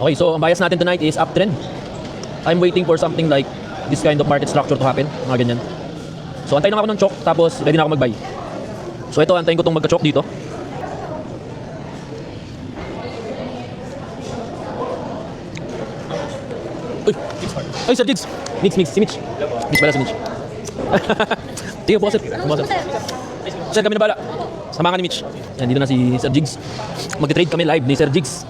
Okay, so ang bias natin tonight is uptrend. I'm waiting for something like this kind of market structure to happen. Mga ganyan. So antayin lang ako ng chok, tapos ready na ako mag-buy. So ito, antayin ko itong magka-chok dito. Uy! Ay, Sir Jigs! Mix. Si Mitch. Mitch pala si Mitch. Tingnan po, sir. Sir, kami na bala. Samahan ni Mitch. Yan, dito na si Sir Jigs. Mag-trade kami live ni Sir Jigs.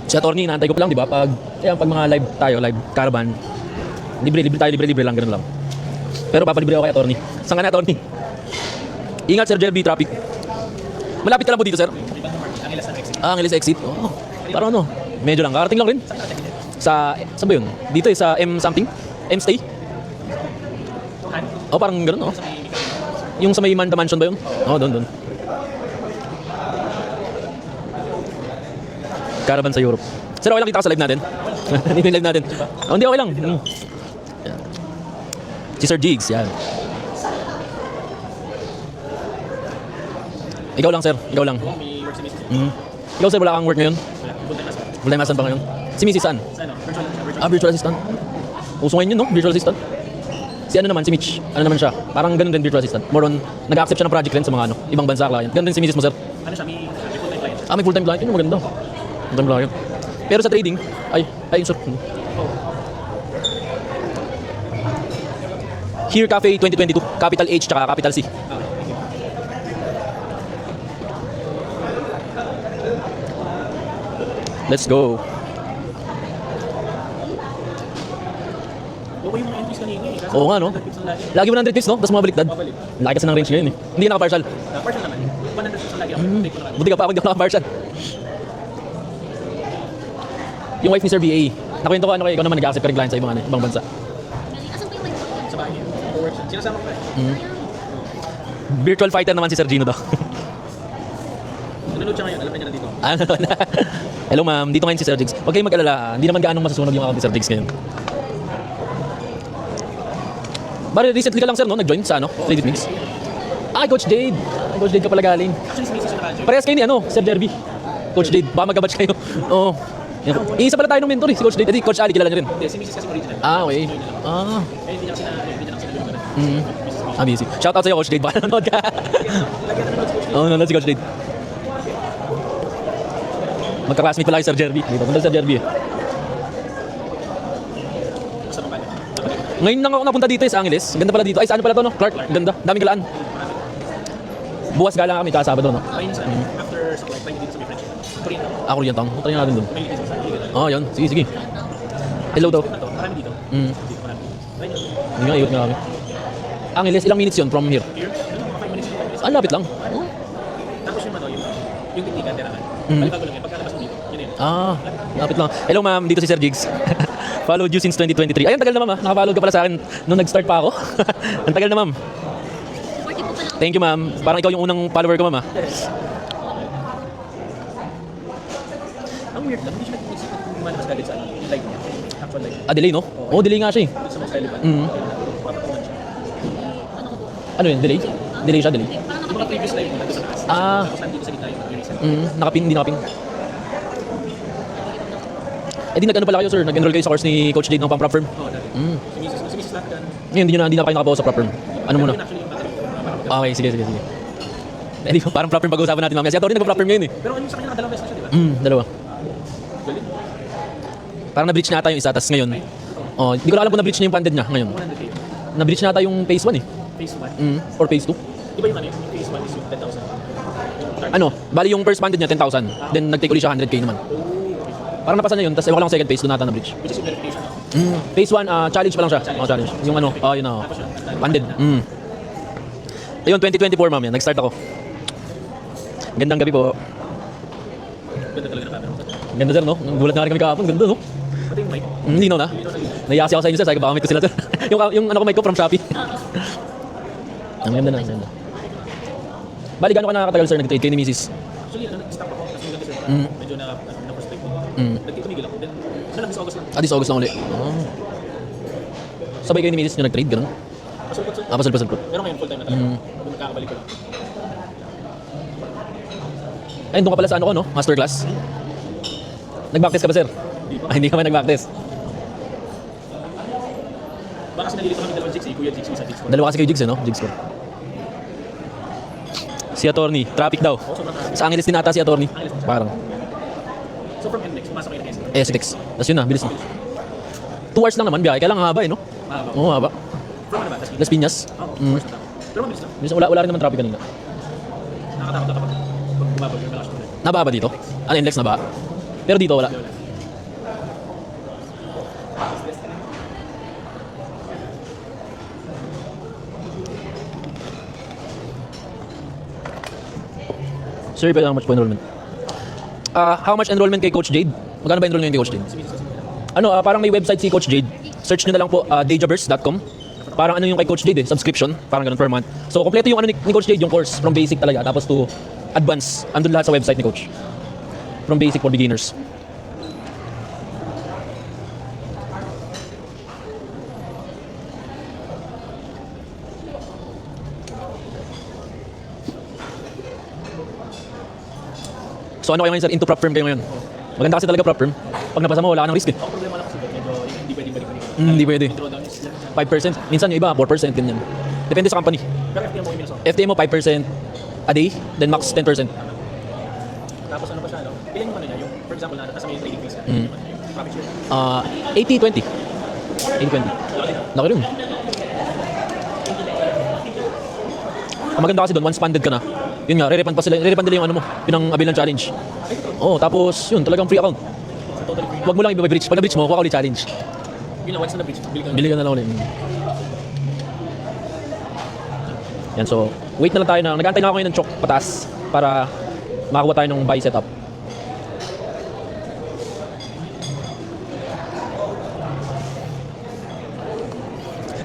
Si attorney, naantay ko pa lang, di ba? Pag mga live tayo, live caravan, libre lang, ganun lang. Pero papalibre ako kay attorney. Saan ka na, attorney? Ingat, Sir Jerby, traffic. Malapit ka lang po dito, sir? Angeles exit. Oh, parang ano, medyo lang. Karating lang rin. Saan ba yun? Dito sa M something? M stay? Oh, parang ganun, oh. Yung sa may Manda Mansion ba yun? Oh, doon. Caravan sa Europe. Sir, okay lang kita ka sa live natin? Dito yung live natin. Oh, hindi, okay lang. Yan. Si Sir Jigs, yan. Ikaw lang, sir. Ikaw lang. Ikaw, sir, wala kang work ngayon? Wala yung masan pa ngayon? Si Mrs. saan? Virtual assistant. Uso ngayon yun, no? Virtual assistant. Si ano naman, si Mitch. Ano naman siya? Parang ganun din, virtual assistant. More on, nag-accept siya ng project rin sa mga ibang bansa, client. Ganun din si Mrs. mo, sir. Ano siya, may full-time client. May full-time client. Yun, maganda. Full-time client. Pero sa trading, sir. Here Cafe 2022, capital H tsaka capital C. Let's go. Okay yung mga entries kanina eh. Oo nga, no? Lagi 100 pips, no? Tapos mabaliktad. Laki kasi ng range ngayon eh. Hindi naka-partial. Partial naman. 100 pips lagi ako. Take ko naman. Buti ka pa ako, hindi ako naka-partial. Yung wife ni Sir BA. Nakwento ko, ikaw naman nag-accept ka rin client sa ibang bansa. Sa bahay niya. For work siya. Sinasama ko Virtual fighter naman si Sir Gino daw. Nanonood siya ngayon. Alam niya na dito. Hello ma'am, dito ngayon si Sir Jigs. Huwag kayong mag-alala, hindi naman gaanong masusunog yung account ni Sir Jigs ngayon. Bari, recently ka lang sir, no? Nag-join sa Reddit Mix. Coach Jade. Coach Jade ka pala galing. Actually, si Mrs. yung naka-join. Parehas kayo ni Sir Jerby. Coach Jade, baka mag-batch kayo. Oo. Isa pala tayo ng mentor si Coach Jade. Coach Ali, kilala niyo rin. Hindi, si Mrs. kasi original. Okay. Eh, hindi niya kasi na Busy. Shoutout sa'yo, Coach Jade. Baka nanonood ka. Nanonood si Coach Jade. Magka-classmate pala kay Sir Jerby. Dito, punta Sir Jerby. Ngayon lang ako napunta dito sa Angeles. Ganda pala dito. Sa ano pala to, no? Clark. Ganda. Daming galaan. Bukas gala kami kada Sabado, no? After sa flight, dito sa may French. Korean. Korean town. Try natin dun. May dito sa Yan. Sige. Hello daw. Marami dito. Dito marami. Hindi nga, ikot nga kami. Angeles, ilang minutes yun from here? Here, mga 5 minutes. Lapit lang. Tapos yung teknika, tirahan. Balibago lang yan. Pagkalabas mo dito, yun yun. Lapit lang. Hello ma'am, dito si Sir Jigs. Followed you since 2023. Ayun, tagal na ma'am. Nakafollow ka pala sa akin nung nag-start pa ako. Ang tagal na ma'am. Thank you ma'am. Parang ikaw yung unang follower ko ma'am. Ang weird lang, hindi siya nag-isip kung lumalabas agad sa live niya. Actual live. Delay no? Delay nga siya eh. Sa mga relevant. Papakuman siya. Ano yun? Delay? Delay siya, delay. Yung mga previous live mo, nandito sa taas. Tapos nandito sa gitna yung recent. Nakapin, hindi nakapin. Di nag-ano pala kayo sir? Nag-enroll kayo sa course ni Coach Jade ng pang-prop firm? Oo, dati. Si Mrs. lahat yan. Ngayon, hindi na kayo nakabawa sa prop firm. Ano muna? Yun actually yung tatanong. Okay, sige. Di ba, parang prop firm pag-uusapan natin mamaya. Si Atori nag-prop firm ngayon eh. Pero ano sa kanya nakadalawang beses na siya, di ba? Dalawa. Galing. Parang na-breach na ata yung isa, tas ngayon. Hindi ko na alam kung na-breach na yung funded niya ngayon. 100K. Na-breach na ata yung phase 1 eh. Phase 1. Or phase 2. Di ba yung ano yung phase 1 is yung 10,000? Bali yung first funded niya 10,000. Then nag-take ulit siya 100K naman. Parang napasa na yun, tas ewan ko lang second phase, doon nata na-breach. Which is yung verification. Phase 1, challenge pa lang siya. Challenge. Yung yun na. Funded. Ayun, 2024 ma'am yan. Nag-start ako. Gandang gabi po. Ganda talaga na camera. Ganda sir, no? Gulat nga rin kami kahapon. Ganda, no? Pati yung mic. Linaw na. Nayasi ako sa inyo sir. Sabi ko, baka may ko sila sir. yung mic ko from Shopee. Ang ganda na. Bali, gano'n ka nakakatagal sir nag-trade kayo ni Mrs.? Actually, stop ako. Kasi yung gabi sir, medyo na-frustrate ko. Nagtitumigil ako. Then, this August lang. This August lang ulit. Sabay kayo ni Mrs. nyo nag-trade, gano'n? Pasulpot. Pasul. Pero ngayon, full time na talaga. Kung magkakabalik ko lang. Ayun, doon ka pala sa no? Masterclass? Nag-backtest ka ba, sir? Ay, hindi ka ba nag-backtest? Baka kasi nalilito kami dalawang jigs eh. Kuya jigs, isa jigs ko. Dalawa kasi kayo jigs, no? Jigs ko. Si attorney, traffic daw. Oh, sobrang traffic. Sa Angeles din ata si attorney. Angeles. Parang. So from NLEX, pumasok kayo ng SM. SX. Tapos yun na, bilis na. 2 hours lang naman biyahe. Kailangan haba eh, no? Mahaba. Oo, haba. From ano ba? Tas Las Piñas. Oo, Mm. first time. Pero mabilis lang. Bilis, wala rin naman traffic kanina. Nakakatakot na kapag bumabag yung malakas ulit. Naba ba dito? Ano, index na ba? Pero dito wala. Wala. Sir, pero how much po enrollment? How much enrollment kay Coach Jade? Magkano ba enrollment kay Coach Jade? Ano, parang may website si Coach Jade. Search nyo na lang po, dayjabers.com. Parang ano yung kay Coach Jade eh, subscription. Parang ganun per month. So, kompleto yung ano ni Coach Jade, yung course. From basic talaga, tapos to advance. Andun lahat sa website ni Coach. From basic for beginners. So ano kayo ngayon, sir? Into prop firm kayo ngayon? Maganda kasi talaga prop firm. Pag napasa mo, wala ka ng risk eh. Ang problema lang kasi medyo hindi pwedeng balik-balik. Hindi pwede. Drawdown is lang. 5%. Minsan yung iba, 4%. Ganyan. Depende sa company. Pero FTM mo yung minus FTA mo 5% a day, then max 10%. Tapos ano pa siya, no? Ilan yung ano niya? Yung, for example, nasa may trading fees ka. Mm. Yung profit share. 80-20. 80-20. Laki na. Laki rin. Ang maganda kasi doon, once funded ka na, yun nga, re-refund nila yung ano mo, pinang Abilan challenge. Oh, tapos yun, talagang free account. So totally free. Huwag mo lang i-bridge. Pag na-bridge mo, kuha ka ulit challenge. Yun lang, once na bridge, bili ka na. Bili ka na lang ulit. Yan, so, wait na lang tayo na. Nag-aantay na ako ngayon ng chok patas para makakuha tayo ng buy setup.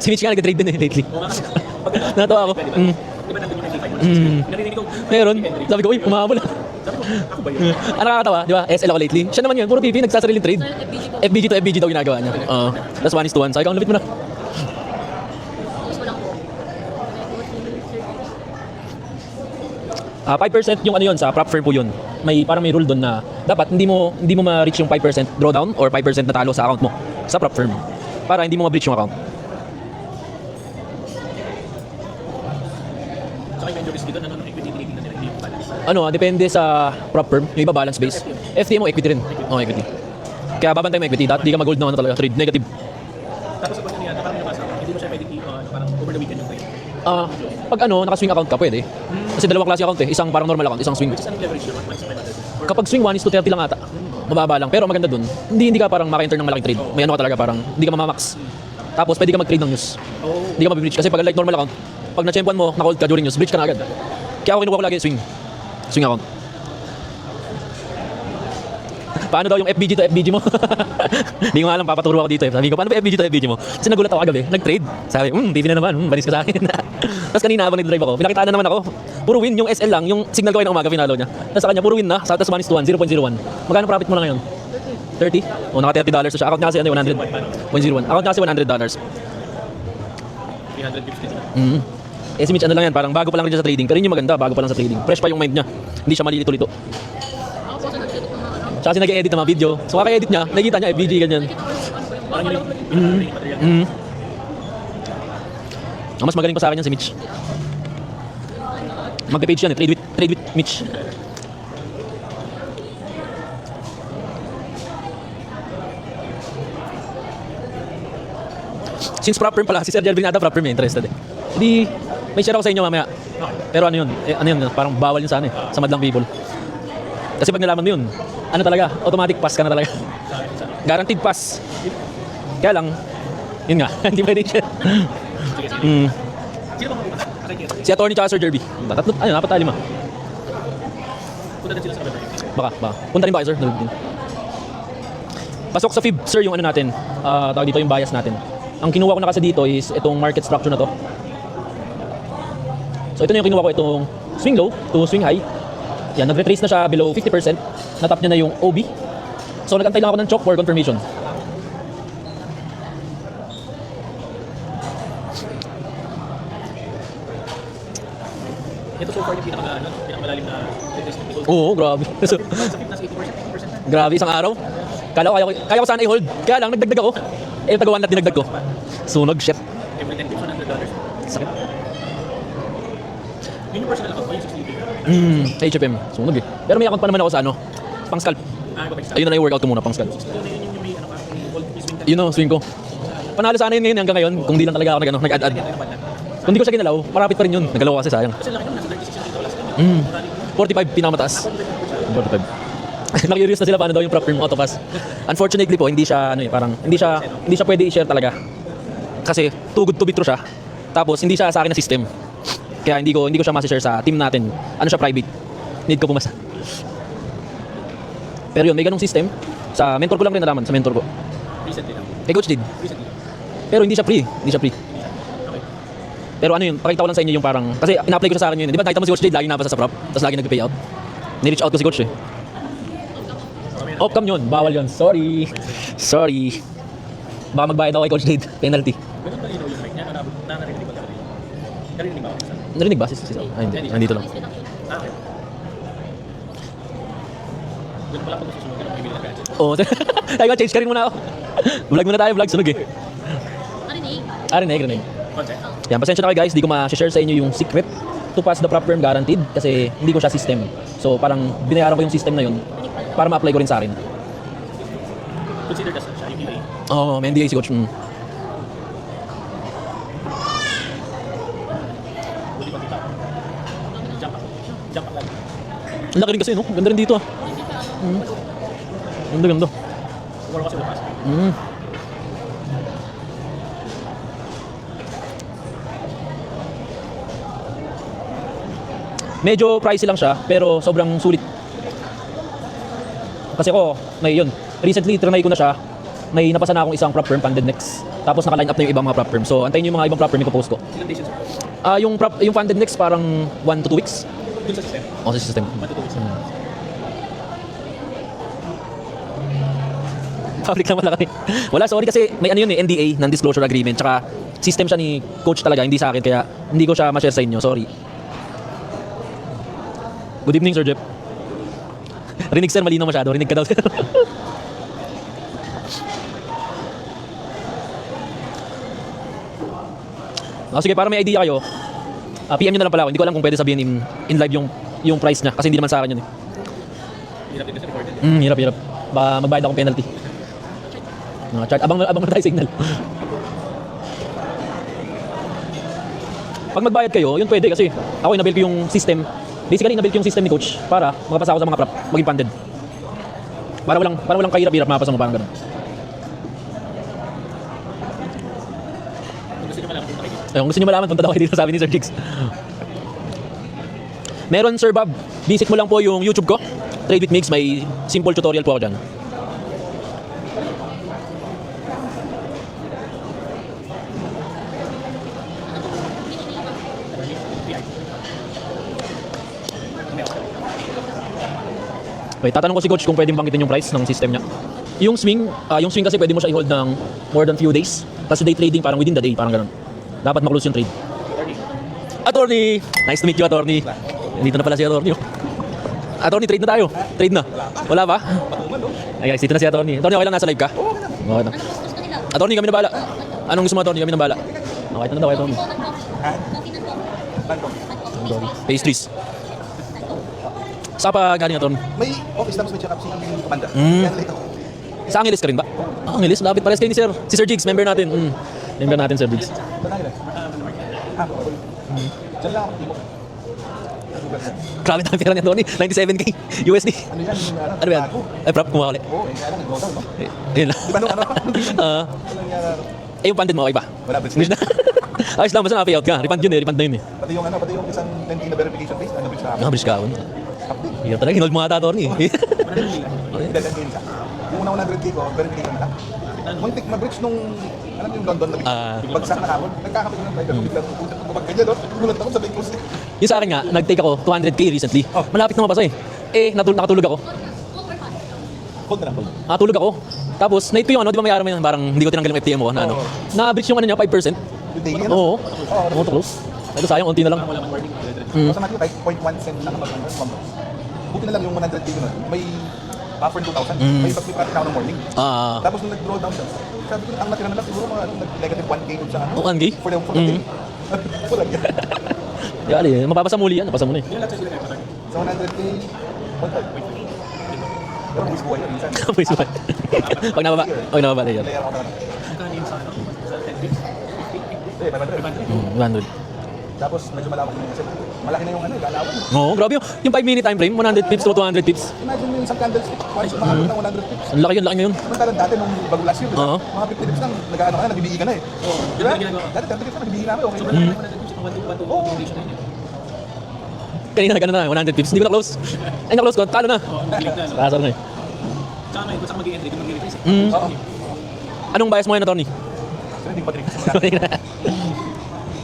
Si Mitch nga nag-trade din eh lately. Oo nga kasi. Pag Natawa ako. Mm. di ba nandun yung 95 mo? Mm. Narinig ko. Meron. Sabi ko, uy, humahabol. Sabi ko, ako ba yun? Ang nakakatawa, di ba? SL ako lately. Siya naman yun, puro PP, nagsasariling trade. FBG to FBG daw ginagawa niya. Tapos 1:1. Sabi ko, ang lapit mo na. 5% yung ano yun, sa prop firm po yun. Parang may rule doon na dapat hindi mo ma-reach yung 5% drawdown or 5% na talo sa account mo sa prop firm. Para hindi mo ma-breach yung account. Saka yung risk dito, ano, equity tinitingnan nila, hindi yung balance. Depende sa prop firm. Yung iba balance base. FTA mo equity rin. Equity. Kaya babantay mo equity. Di ka mag-gold na talaga. Trade negative. Tapos pag ano yan, parang nabasa ko, hindi mo siya pwede parang over the weekend yung trade. Pag naka-swing account ka, pwede. Kasi dalawang klase account eh. Isang parang normal account, isang swing. Which is anong leverage yun? 1 500. Kapag swing 1:30 lang ata. Mababa lang. Pero maganda dun. Hindi ka parang maka-enter ng malaking trade. May ano ka talaga parang hindi ka mamamax. Tapos pwede ka mag-trade ng news. Oh. Hindi ka mabibreach. Kasi pag like normal account, pag na-champion mo, na-hold ka during news, breach ka na agad. Kaya ako kinuha ko lagi swing. Swing account. Paano daw yung FBG to FBG mo? Hindi ko nga alam, papaturo ako dito eh. Sabi ko, paano ba FBG to FBG mo? Kasi nagulat ako kagabi, nag-trade. Sabi, TV na naman, banis ka sa akin. Tapos kanina habang nag-drive ako, pinakitaan na naman ako. Puro win, yung SL lang, yung signal ko ay ng umaga, finalo niya. Tapos sa kanya, puro win na, tapos 1:1, 0.01. Magkano profit mo na ngayon? 30? O, naka $30 na siya. Account niya kasi 100.01. Account niya kasi $100. 350. Si Mitch, ano lang yan, parang bago pa lang rin siya sa trading. Pero yun yung maganda, bago pa lang sa trading. Fresh pa yung mind niya. Hindi siya malilito-lito. Siya kasi nag-edit ng mga video. So kaka-edit niya, nakikita niya FBG, ganyan. Parang yun yung material. Ang mas magaling pa sa akin yan si Mitch. Magpe-page yan eh, trade with Mitch. Since prop firm pala, si Sir Jelvin ata prop firm interested eh. Hindi, may share ako sa inyo mamaya. Pero ano yun, parang bawal yun sa sa madlang people. Kasi pag nalaman mo yun, ano talaga, automatic pass ka na talaga. Guaranteed pass. Kaya lang, yun nga, hindi pwede siya. Sino bang mapupunta? Si attorney tsaka Sir Jerby. Tatlo, apat tayo 5. Punta din sila sa website. Baka. Punta rin ba kayo, Sir? Pasok sa FIB, Sir, yung ano natin. Tawag dito yung bias natin. Ang kinuha ko na kasi dito is itong market structure na to. So ito na yung kinuha ko, itong swing low to swing high. Yan, nag-retrace na siya below 50%. Natap niya na yung OB. So nag-antay lang ako ng chalk for confirmation. Ito so far yung pinakamalalim na retest ng gold. Oo, grabe. Sa FIP, nasa 80%, 80% na. Grabe, isang araw. Kaya ko sana i-hold. Kaya lang, nagdagdag ako. Eh, taga 1 lot dinagdag ko. Sunog, shit. Every 10 tips, $100. Sakit. Yun yung personal account ko, yung 60 Sa HFM. Sunog eh. Pero may account pa naman ako sa ano, pang scalp. Ipapextra. Ayun na yung workout ko muna, pang scalp. Yun yung may ano ka, yung gold swing ka. Yun o, swing ko. Panalo sana yun ngayon hanggang ngayon, kung di lang talaga ako nag-add-add. Kung di ko siya ginalaw, marapit pa rin yun. Nagalaw kasi sayang. Kasi laki naman, nasa $36 45, pinakamataas. 45. Nakikurious na sila paano daw yung prop firm autopass. Unfortunately po, hindi siya ano eh, parang hindi siya pwede i-share talaga. Kasi too good to be true siya. Tapos hindi siya sa akin na system. Kaya hindi ko siya ma-share sa team natin. Ano siya, private. Need ko pumasa. Pero yun, may ganung system. Sa mentor ko lang rin nalaman, sa mentor ko. Recently lang. Kay coach did. Recently lang. Pero hindi siya free. Hindi siya free. Okay. Pero ano yun, pakita ko lang sa inyo yung parang, kasi ina-apply ko siya sa akin yun. Di ba nakita mo si Coach Jade, laging napasa sa prop, tapos lagi nag-pay out. Ni-reach out ko si Coach eh. Off-cam yun, bawal yun. Sorry. Sorry. Baka magbayad ako kay Coach Jade, penalty. Ganun ba yung mic niya? Narinig ba talaga yun? Narinig ba ako? Narinig ba? Hindi. Nandito lang. Okay. Ganun pala pag susunod ka ng bibili ng gadget. Oo. Tayo change ka rin muna ako. Vlog muna tayo, vlog. Sunog eh. Rinig. Konti. Yan, pasensya na kayo guys, di ko ma-share sa inyo yung secret to pass the prop firm guaranteed kasi hindi ko siya system. So parang binayaran ko yung system na yun para ma-apply ko rin sa akin. Consider ka siya, yung UA. Oo, may NDA si Coach. Buti pag kita. Jump up lang. Ang laki rin kasi, no? Ganda rin dito ah. Ganda. Siguro kasi bukas. Medyo pricey lang siya, pero sobrang sulit. Kasi ako, yun. Recently, trinay ko na siya. May napasa na akong isang prop firm, funded next. Tapos naka-line up na yung ibang mga prop firm. So, antayin nyo yung mga ibang prop firm, i-post ko. Ilang days yun, sir? Yung funded next, parang 1 to 2 weeks. Dun sa system. O, sa system. Matutuloy sa Public lang malaki. Wala, sorry kasi may ano yun eh, NDA, non-disclosure agreement. Tsaka system siya ni coach talaga, hindi sa akin. Kaya hindi ko siya ma-share sa inyo, sorry. Good evening, Sir Jeff. Rinig sir, malinaw masyado. Rinig ka daw sir. Sige, para may idea kayo, PM nyo na lang pala ako. Hindi ko alam kung pwede sabihin in live yung price niya. Kasi hindi naman sa akin yun eh. hirap din sa recorded. Hirap. Ba magbayad akong penalty. Chart, abang na tayo signal. Pag magbayad kayo, yun pwede kasi ako inabil ko yung system. Basically, inabil ko yung system ni coach para makapasa ako sa mga prop, maging funded. Para walang kahirap-hirap mapasa mo, parang ganun. Kung gusto nyo malaman, punta kayo dito. Kung gusto nyo malaman, punta daw kayo dito, sabi ni Sir Jigs. Meron, Sir Bob, visit mo lang po yung YouTube ko. Trade with Migs, may simple tutorial po ako dyan. Wait, tatanong ko si coach kung pwedeng banggitin yung price ng system niya. Yung swing kasi pwede mo siya i-hold ng more than few days. Tapos day trading parang within the day, parang ganun. Dapat maklose yung trade. Attorney! Nice to meet you, attorney. Dito na pala si attorney. Attorney, trade na tayo. Trade na. Wala ba? Ay guys, dito na si attorney. Attorney, okay lang nasa live ka? Okay lang. Attorney, kami na bala. Anong gusto mo, attorney? Kami na bala. Okay na daw, attorney. Pastries. Saan pa galing, attorney? May office tapos may check-up si Commander. Mm. Kaya late ako. Sa Angeles ka rin ba? Angeles, lapit pares kayo ni Sir. Si Sir Jigs, member natin. Member natin, Sir Jigs. Saan na yun? Diyan lang ako, Timo. Grabe na pera niya, Tony. 97k USD. Ano yan? Ano ba yan? Ay, prop, kumuha ulit. Oo, kaya lang nag-go down, no? Ayun lang. Di ba nung ano? Yung funded mo, okay ba? Wala, bridge Bridge na. Ayos lang, basta na-payout ka. Refund yun eh, refund na yun eh. Pati yung isang 10K na verification phase, bridge na ako. Bridge ka ako. Update. Hirap talaga, hinold mo ata, Tony. Dadalhin sa. Yung una 100K ko, verification na lang. Muntik na-bridge nung, alam yung London na bagsak na kapon. Nagkakapit ng tayo, biglang kapag ganyan, no? Gulat ako, sabi ko, Yung sa akin nga, nag-take ako 200k recently. Oh. Malapit na mapasa eh. Nakatulog ako. hold na lang, hold. Nakatulog ako. Tapos, na-hit ko yung ano, di ba may araw mo yun, parang hindi ko tinanggal yung FTM mo, na ano. Na-bridge yung ano niya, 5%. Yung daily, ano? Oo. Oo, to close. Ito sayang, unti na lang. Wala mang warning. Basta natin, kahit 0.1 cent na naman, buti na lang yung 100K ko nun. May Offer 2,000. May pag-practice ako ng morning. Ah, Tapos nung nag-draw down siya, sabi ko, ang natira na lang siguro mga negative 1K dun sa ano. oh, Angie? For the day. Wala yan. Yali, mapapasa muli yan, napasa mo na eh. Hindi lahat sila kaya patag. Sa 100K, 1.5. Pero buwis buhay yan minsan. Boys, boy. Pag nababa na yan. Player ako talaga. Magkano yun sa ano? Sa 10 days? Eh, 500. 100. Tapos medyo malawak yung kasi malaki na yung ano, galawan. Oo, grabe yung 5-minute time frame, 100 pips to 200 pips. Imagine mo yung isang candlestick, once umaabot ng 100 pips. Ang laki yun, laki ngayon. Samantalang dati nung bago last year, Oo. mga 50 pips lang, nag-ano ka na, nagbibigay ka na eh. Di ba? Ganun ginagawa ko. Dati 30 pips lang, nagbibigay na ako, okay. Sobrang laki naman natin yung 1 to 1 duration na yun. Kanina na na, 100 pips. Hindi ko na close. Ay, na-close ko, talo na. Oo, click na. No? Kasar na eh. Tsaka ngayon, kung saan mag-i-entry, kung mag-i-replace eh. Oo. Anong bias mo ngayon, attorney? So, hindi ko pa-trick sa mga.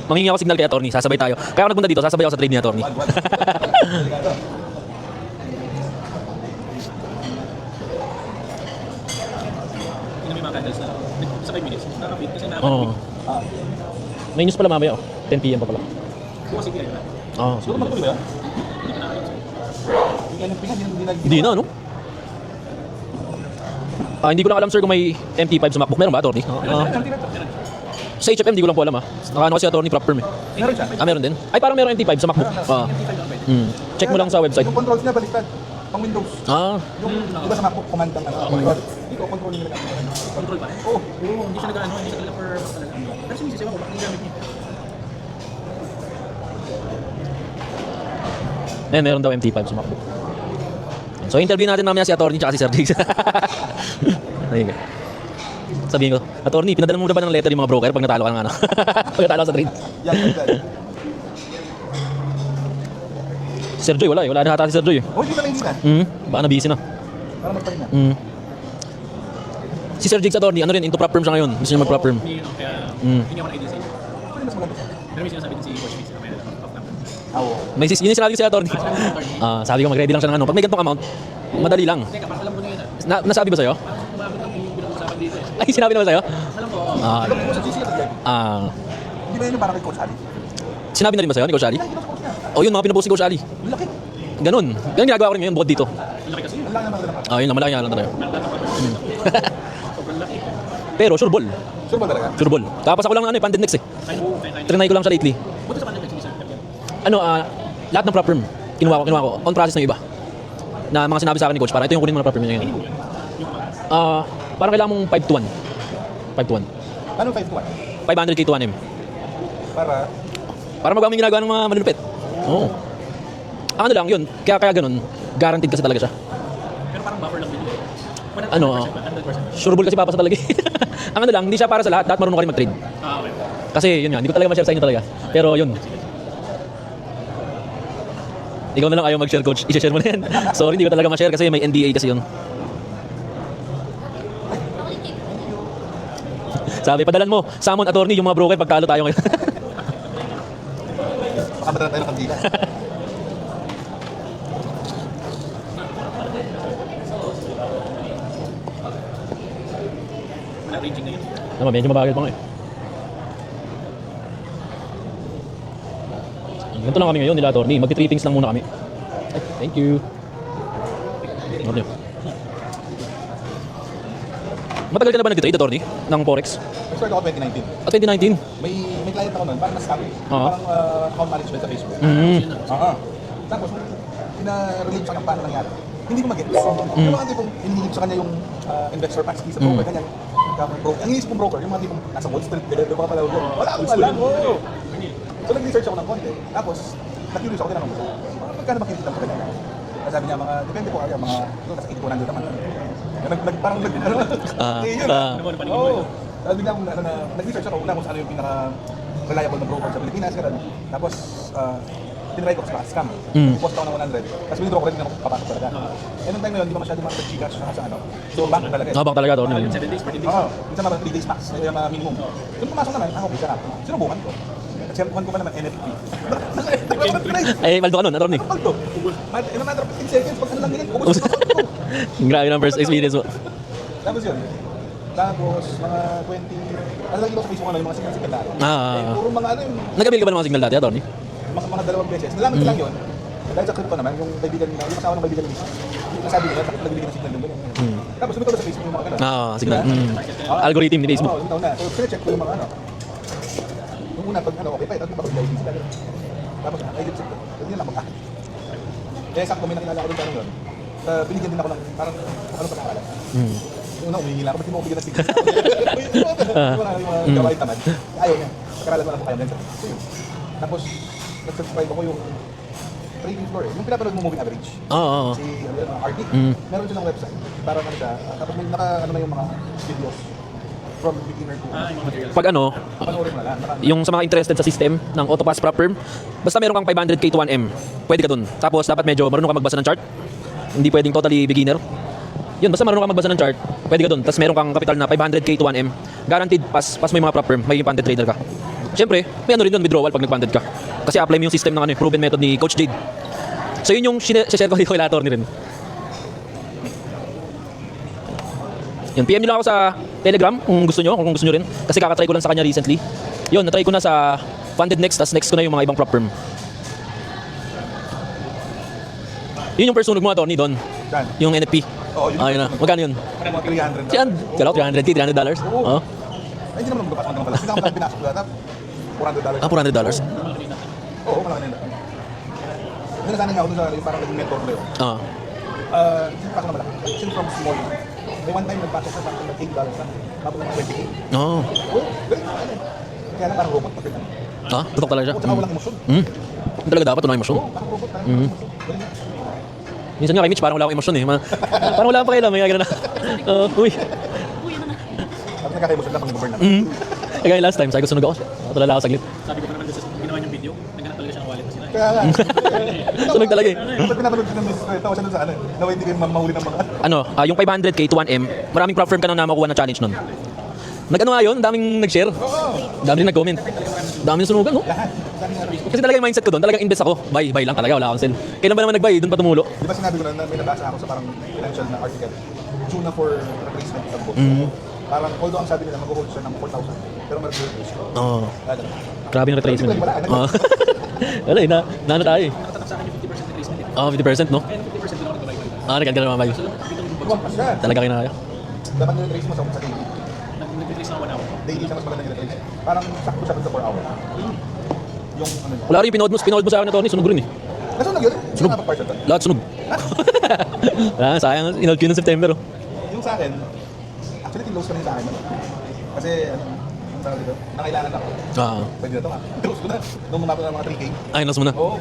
Manghingi ako signal kay attorney, sasabay tayo. Kaya ako nagpunta dito, sasabay ako sa trade ni attorney. Wag. Delikado. Yun na may mga candles na. Sa 5 minutes, nakapit kasi Oo. nakapit. Ah, May news pala mamaya, oh. 10 PM pa pala. Bukas sige na. Oo. siguro magtuloy ba yan? Hindi ka nakakit. Hindi na, ano? Hindi ko lang alam sir kung may MT5 sa MacBook. Meron ba, attorney? Sa HFM, hindi ko lang po alam ah. Nakaano kasi attorney prop firm eh. Meron siya. Meron din. Ay, parang meron MT5 sa MacBook. Check mo lang sa website. Yung controls niya baliktad. Pang Windows. Ah, Yung iba sa MacBook, command ang ano. Dito, control niya lang. Control pa rin. Oo. Oo, hindi siya nag-ano, hindi siya talaga for talaga. Pero si Mrs. Ewan ko, bakit yung gamit niya? meron daw MT5 sa MacBook. So, interview natin mamaya si attorney tsaka si Sir Diggs. Ayun nga. Sabihin ko, attorney, pinadala mo na ba ng letter yung mga broker pag natalo ka ng ano? Pag natalo ka sa trade. Yan, yan. Si Sir Joy, wala eh. Wala na hata si Sir Joy eh. Oh, hindi na. Baka na-busy na. Para magpahin na. Si Sir Diggs attorney, ano rin, into prop firm siya ngayon. Gusto niya mag-prop firm. Hindi, no, kaya hindi ako na-idea sa inyo. Pwede mas maganda siya. Pero may sinasabi din si Coach Mix na may off number. Oo. Yun yung sinabi ko sa attorney. Sabi ko, mag-ready lang siya ng ano. Pag may gantong amount, madali lang. Teka, parang alam ko na yun ah. Nasabi ba sa'yo? Parang umabot lang yung pinag-usapan dito eh. Ay, sinabi na ba sa'yo? Alam ko, Ah, Alam mo sa GC at VIP. Hindi ba yun yung parang kay Coach Ali? sinabi na rin ba sa'yo ni Coach Ali? Ilang kilos coach niya? O yun, mga pinupost ni Coach Ali. Ang laki. Ganun. Ganun ginagawa ko rin ngayon, bukod dito. ang laki kasi yun. Ang laki naman talaga. Yun lang, malaki nga lang talaga. Sobrang laki. Pero sure ball. Sure ba talaga? Sure ball. Tapos ako lang ano eh, panded next eh. Kain. Trinay ko lang siya lately. Buti sa kanila, Mr. Ano, lahat ng prop firm, kinuha ko. On process ng iba. Na mga sinabi sa akin ni Coach, parang ito yung kunin mo na prop firm niya ngayon. Parang kailangan mong 5 to 1. 5 to 1. Paano 5 to 1? 500k to 1M. Para Para magawa mo yung ginagawa ng mga malulupit. Oo. Ang ano lang yun, kaya ganun, guaranteed kasi talaga siya. Pero parang buffer lang din yun. 100% Ano, ba? 100%. Sure ball kasi papasa talaga eh. Ang ano lang, hindi siya para sa lahat marunong ka rin mag-trade. Okay. Kasi yun nga, hindi ko talaga ma-share sa inyo talaga. Pero yun. Ikaw na lang ayaw mag-share, coach. I-share mo na yan. Sorry, hindi ko talaga ma-share kasi may NDA kasi yun. Sabi, padalan mo, summon attorney yung mga broker pagtalo tayo ngayon. baka madala tayo ng kandila. Wala ranging na yun. Naman, medyo mabagal pa nga eh. Ganito lang kami ngayon nila attorney. Magti-trippings lang muna kami. Ay, thank you. Ano yun? Matagal ka na ba nag-trade attorney ng Forex? Nag-start ako 2019. 2019? May client ako nun, parang na-scam. Oo. Parang account management sa Facebook. Tapos, pina-relate siya ng paano nangyari. Hindi ko mag-gets. Yung mga tipong hinihigit sa kanya yung investor packs sa broker, ganyan. Broker. Ang inisip kong broker, yung mga tipong nasa Wall Street, ganyan, yung mga pala doon. Wala akong alam. Oo. So, nag-research ako ng konti. Tapos, na-curious ako, tinanong ko. Magkano ba kinikita mo ganyan? Sabi niya, depende po kaya, mga, nasa 8,100 naman. Parang Oo. Bigla akong nag-research ako una kung saan yung pinaka-reliable na broker sa Pilipinas. Ganun. Tapos, tinry ko sa scam. Post ako ng 100. Tapos withdraw ko rin, hindi na ako papasok talaga. Nung time na yun, hindi pa masyado mga Gcash sa ano. So, bank talaga. Habang talaga attorney. 7 days, 14 days. Oo. Minsan mga 3 days max. Kaya mga minimum. Yung pumasok naman, okay siya na. Sinubukan ko. Sinubukan ko pa naman NFT. Ay, maldo ka nun, attorney. Kapag to. In a matter of 15 seconds, pag ano lang ganyan, ubos ko. Grabe ng first experience mo. Tapos yun. Tapos, mga 20... Ano lagi ko sa Facebook ano, yung mga signal dati. Puro mga ano yung... Nag-avail ka ba ng mga signal dati, attorney? Mga dalawang beses. Nalaman ko lang yun. Dahil sa crypto naman, yung kaibigan na, yung asawa ng kaibigan ni nasabi nila, bakit nagbibigay ng signal yung ganyan. Tapos lumitaw na sa Facebook yung mga ganun. Signal. Diba? Algorithm ni Facebook. Oo, lumitaw na. So, sila-check ko yung mga ano. Yung una, pag ano, okay pa, tapos bakit sila. Tapos, ay, hindi lang mag-act. Kaya sakto, may nakilala ko rin parang yun. Binigyan din ako ng, parang, ano pa nakakala. Yung una, umihingi lang ako, ba't hindi mo bigyan ng signal? Yung mga gawain tamad. Ayaw niya. Nakaralan mo lang po kayo. So yun. Tapos, nag-subscribe ako yung trading floor eh. Yung pinapanood mo moving average. Oo. Si RT. Meron silang website. Parang ano siya. Tapos may ano na yung mga videos from beginner to Pag ano, panoorin mo na lang. yung sa mga interested sa system ng AutoPass Prop Firm, basta meron kang 500k to 1M, pwede ka dun. Tapos dapat medyo marunong ka magbasa ng chart. Hindi pwedeng totally beginner. Yun, basta marunong ka magbasa ng chart, pwede ka dun. Tapos meron kang kapital na 500k to 1M. Guaranteed pass mo yung mga prop firm, may funded trader ka. Siyempre, may ano rin dun, withdrawal pag nag-funded ka. Kasi apply mo yung system ng ano, proven method ni Coach Jade. So yun yung share ko dito kay Lator ni rin. Yun, PM nyo lang ako sa Telegram kung gusto nyo rin. Kasi kakatry ko lang sa kanya recently. Yun, natry ko na sa Funded Next, tas next ko na yung mga ibang prop firm. Yun yung personal mo, Tony, doon. Saan? Yung NFP. Oo, yun. Yun na. Magkano yun? Mga 300. Kala ko $300. Oo. Ay, hindi naman magbukas naman pala. Hindi naman pinasok ko yata. $400. $400. Oo, malaki na yun. Hindi nasanay nga ako dun sa yung parang naging mentor ko yun. Oo. Hindi pa ako na malaki. Since from small. May one time nagpasok sa something like $8 na. Tapos ng 20k. Oo. Oo, very good. Kaya lang parang robot pa rin. Ha? Tutok talaga siya. Oo, tsaka walang emosyon. Yun talaga dapat, wala emosyon. Oo, parang robot. Minsan nga kay Mitch, parang wala akong emosyon eh. Parang wala akong pakialam, may gano'n na. Uy. Tapos nagkaka-emosyon lang pag nag-burn na. Kaya last time, sabi ko sunog ako. Tulala ako saglit. Sabi ko pa naman doon sa ginawa niyong video, naghanap talaga siya ng wallet na sila. Kaya nga. Sunog talaga eh. Pag pinapanood ko ng miss, tawa siya dun sa ano. Nawa hindi kayo mahuli ng mga Ano, yung 500k to 1M, maraming prop firm ka na makuha ng challenge nun. Nag-ano nga yun, daming nag-share. Daming nag-comment. Daming sunugan, no? lahat. Kasi talaga yung mindset ko doon, talagang invest ako. Buy lang talaga, wala akong sell. Kailan ba naman nag-buy, doon pa tumulo. Di ba sinabi ko na may nabasa ako sa parang financial na article. Tuna for replacement sa book. Parang although ang sabi nila mag-hold siya ng 4,000. Pero mag-hold Oo. Lalo. Grabe yung retracement. Wala, Oo. Wala eh, na tayo eh. Nakatanap sa akin yung 50% replacement. Oo, 50% no? Kaya 50% din ako nag-buy. Nagkagad ka naman buy. Lumampas siya. Talaga kinaya. Dapat nilitrace mo sa daily. Nag-replace na 1 hour. Daily siya mas maganda nilitrace. Parang sakto siya dun sa 4 hours. Yung ano. Wala rin yung pinood mo sa akin na Tony, sunog rin eh. Nasunog yun? Sunog. Sino partial to? Lahat sunog. Sayang, inood ko yun ng September oh. Yung sa akin, actually tinlose ko na yung sa akin. Kasi ano, yung tawag dito, nakailangan ako. Pwede na ito nga. Close ko na. Nung umabot na mga 3K. Ay, nas mo na. Oo.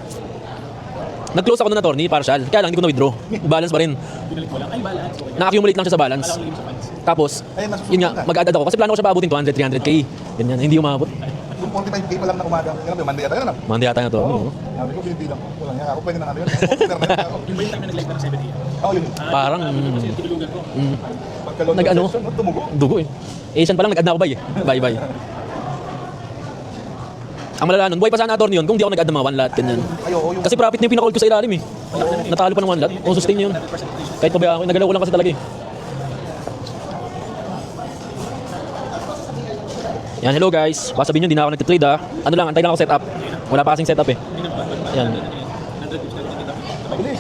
Nag-close ako na Tony, partial. Kaya lang, hindi ko na-withdraw. Balance pa rin. Binalik mo lang. Ay, balance. Okay. Na-accumulate lang siya sa balance. Alam ko sa funds. Tapos, Ayun, nasusunod yun nga, ka. mag-add ako. Kasi plano ko siya paabutin 200, 300k. Ganyan, hindi umabot. Yung 45K pa lang na umaga. Yan yung Monday yata yun. Mandi yata na to. Oo. Sabi ko, binibilang ko. Wala nga ako. Pwede na nga yun. Computer na yun ako. Yung ba yung time na nag-live ka ng 70? Oo, yun. Parang, Kasi yung tinulugan ko. Pagka-load Nag-ano? session, tumugo. dugo eh. Asian pa lang, nag-add na ako buy eh. Bye. Ang malala nun, buhay pa sana attorney yun kung di ako nag-add ng mga one lot, ganyan. Ay, oo, yung... Kasi profit na yung pinaka-hold ko sa ilalim eh. Natalo pa ng one lot, kung sustain niya yun. Kahit pabayaan ko, nagalaw ko lang kasi talaga eh. Yan, hello guys. Baka sabihin nyo, hindi na ako nagtitrade ha. Ano lang, antay lang ako setup. Wala pa kasing setup eh. Yan. Bilis.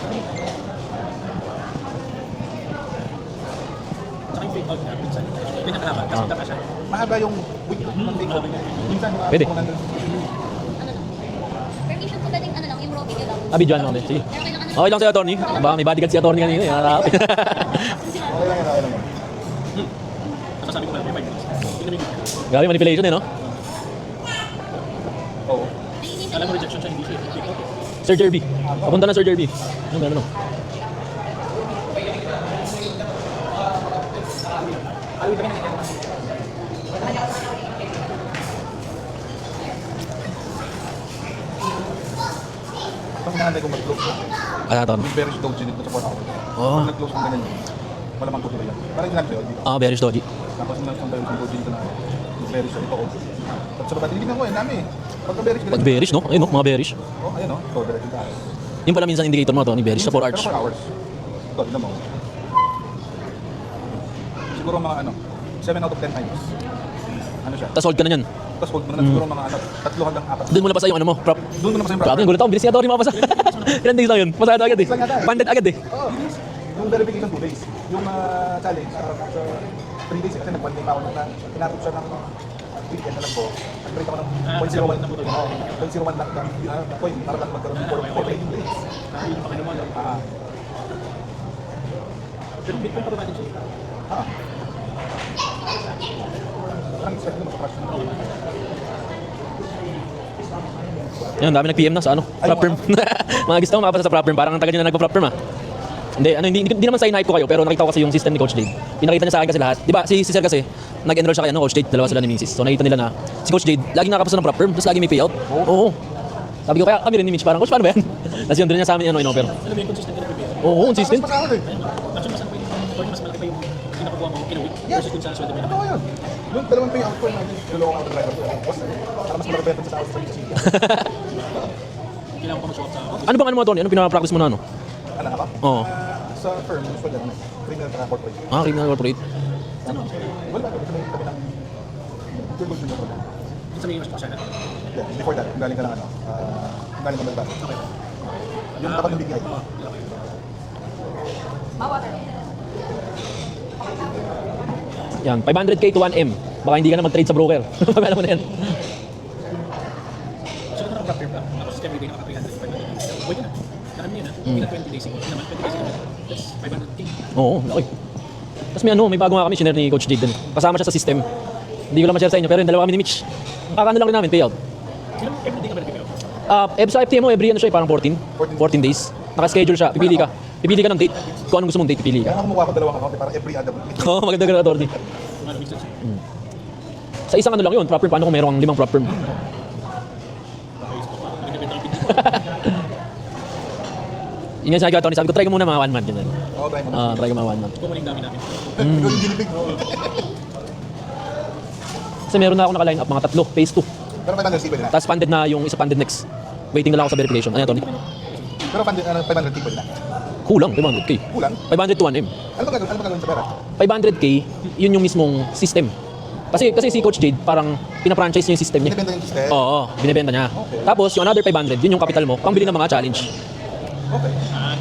Saka yung fake out na, minsan. Ganyan kahaba. Kasi taka siya. Mahaba yung week ng take out. Minsan, mga Pwede. 100. Permission ko pwedeng ano lang, yung raw video lang. Video ano kami, sige. Pero kailangan Okay lang sa'yo, attorney. Baka may bodyguard si attorney kanina. Nakakapit. Okay lang yan, okay lang yan. Masasabi ko na, may 5 minutes. Hindi namin good. Grabe manipulation eh, no? Oo. Alam mo, rejection siya, hindi siya. Fake out. Sir Jerby. Papunta na Sir Jerby. Ano? Pag inaantay ko mag-close, Ano, Ton? yung bearish doge unit ko sa 4 hours. Oo. Pag nag-close ng ganyan yun, malamang tutuloy yan. Parang sinabi sa'yo, di ba? Bearish dodgy. Tapos nung nagsunta yung doge unit ko na yung bearish yun, ito ko. Tapos sa baba, tinignan ko, dami eh. Pagka bearish, Pag bearish, no? Ayun, no? Mga bearish. Oh, ayun o. Ito, diretso tayo. Yung pala minsan indicator mo, Tony. Bearish sa 4 Pero arch. 4 hours. Ito, tignan mo. Siguro mga ano, 7 out of 10 times. Ano siya? Tapos hold ka na yan. Tapos hold mo na siguro mga ano, 3 hanggang 4. Doon mo na pa sa yung ano mo, prop. Doon mo na kasi yung Grabe, ang gulat ako. Bilis niya, Tony, makapasa. Ilan days lang yun? Pasado agad eh. Banded agad eh. Oo. Yung verification 2 days. Yung challenge, sa 3 days kasi nag-1 day pa ako nung inatop siya ng weekend na lang ko. Nag-break ako ng 0.01 na puto. 0.01 lang na coin para lang magkaroon ng 4 days. Yun yung pakilaman. Pero Bitcoin pa ba natin siya? Parang expect ko mag-crash na. Yan, dami nag-PM na sa ano, prop firm. Mga gusto ko makapasa sa prop firm, parang ang tagal nyo na nagpa-prop firm ah. Hindi naman sa in-hype ko kayo, pero nakita ko kasi yung system ni Coach Dave. Pinakita niya sa akin kasi lahat. Di ba, si Sir kasi, nag-enroll siya kay Coach Dave, dalawa sila ni Mrs. So nakita nila na si Coach Dave, laging nakapasa ng prop firm, tapos lagi may payout. Oo. Sabi ko, kaya kami rin ni Mitch, parang, Coach, paano ba yan? Tapos yun, doon niya sa amin, in-offer. Alam mo yung consistent ka na prepare. Oo, consistent. Mas masahod eh. Actually, mas malaki pa yung pinakukuha mo in a week Yes. versus kung saan sweldo mo Totoo yun. Yung dalawang payout ko natin, niloko ako ng driver ko. Boss, para mas malaki sa sahod sa city. kailangan ko mag-show up sa office. Ano bang ano mo, Tony? Ano pinaka-practice mo na ano? Ano ako? Oo. Sa firm, usually, criminal at corporate. Criminal corporate. Wala, kasi may tabi ng turbos yun ako. Sa may mas pasya na. Yeah, before that, galing ka ng ano, galing ka ng bata. Yung tapat ng BPI. Yan, 500k to 1M. Baka hindi ka na mag-trade sa broker. Alam mo na yan. So, kung naka-prepare ka, tapos every day naka-300, 500. Pwede na. Alam niyo na, ilan 20 days ago. Naman, 20 days ago. That's 500k. Oo, laki. Tapos may bago nga kami, sinare ni Coach Dave din. Kasama siya sa system. Hindi ko lang ma-share sa inyo, pero yung dalawa kami ni Mitch. Kakano lang rin namin, payout. Kailan, every day ka ba nag-prepare? Sa FTMO, every ano siya, parang 14 days. Naka-schedule siya, pipili ka ng date. Kung anong gusto mong date, pipili ka. Kaya ako kumuha ko dalawang account para every other week. Oo, maganda ka na, attorney. Ano, makes sense. Sa isang ano lang yun, prop firm. Paano kung meron kang 5 prop firm? Yun nga sabi ko, Tony, sabi ko, try ko muna mga 1 month. Yun. Oo, try mo. Try ko mga 1 month. Kung maling dami namin. Ikaw yung ginipig. Kasi meron na ako naka-line up, mga 3, phase 2. Pero 500 pwede na. Tapos funded na yung isa funded next. Waiting na lang ako sa verification. Ano, Tony? Pero 500 pwede na. Kulang, 500k. Kulang. 500 to 1M. Ano ba gagawin sa pera? 500k, yun yung mismong system. Kasi si Coach Jade, parang pina-franchise niya yung system niya. Binibenta yung system. Oo, binibenta niya. Okay. Tapos yung another 500, yun yung capital mo, pangbili ng mga challenge. Okay.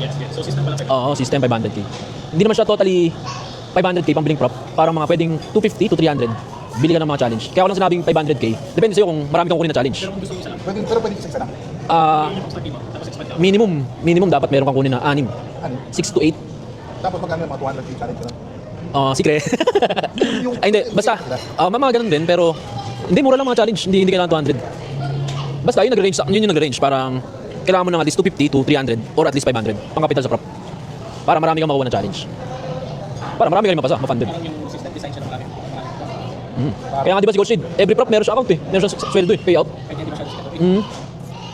Yes. So, system pala kayo. Oo, system 500k. Hindi naman siya totally 500k pangbiling prop. Parang mga pwedeng 250 to 300. Bili ka ng mga challenge. Kaya ako lang sinabing 500k. Depende sa'yo kung marami kang kunin na challenge. Pero kung gusto mo isa lang, Pero pwede isa lang. yung start mo, tapos expand ka. Minimum dapat meron kang kunin na 6. Ano? 6 to 8. Tapos magkano mga 200 challenge ko lang. Secret. Ay hindi, basta mga ganun din pero hindi mura lang mga challenge, hindi kailangan 200. Basta yun yung nag-range parang kailangan mo ng at least 250 to 300 or at least 500 pang capital sa prop. Para marami kang makuha na challenge. Para marami kang mapasa, ma-funded. Parang yung system design siya ng marami. Kaya nga di ba si Coach Sid, every prop meron siya account eh. Meron siya sweldo eh, payout. Kaya hindi masyado siya. Mm.